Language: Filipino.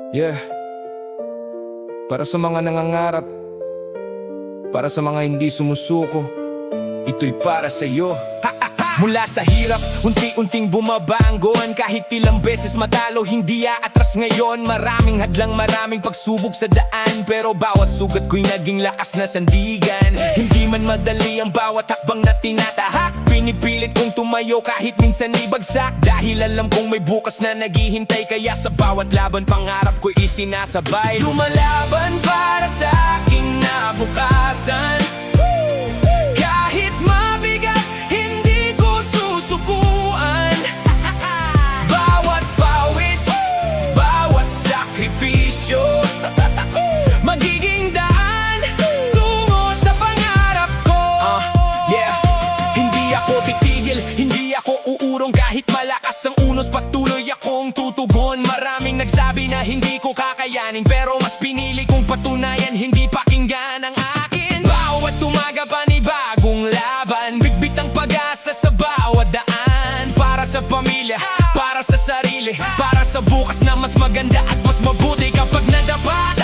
Yeah. Para sa mga nangangarap, para sa mga hindi sumusuko, ito'y para sa iyo. Mula sa hirap, unti-unting bumabangon. Kahit ilang beses matalo, hindi aatras ngayon. Maraming hadlang, maraming pagsubok sa daan, pero bawat sugat ko'y naging lakas na sandigan. Hindi man madali ang bawat hakbang na tinatahak. Pinipilit kong tumayo kahit minsan ibagsak, dahil alam kong may bukas na naghihintay. Kaya sa bawat laban, pangarap ko'y isinasabay. Lumalaban para sa aking nabukasan. Kahit mabigat, hindi ko susukuan. Bawat pawis, bawat sakripisyo, magiging daan tungo sa pangarap ko. Yeah. Hindi ako titigil, hindi ako uurong. Kahit malakas ang unos, patuloy akong tutugon. Maraming nagsabi na hindi ko kakayanin, pero mas pinili kong patunayan, hindi pakinggan ang akin. Bawat tumaga, panibagong laban, bigbit ang pag-asa sa bawat daan. Para sa pamilya, para sa sarili, para sa bukas na mas maganda at mas mabuti. Kapag nadapa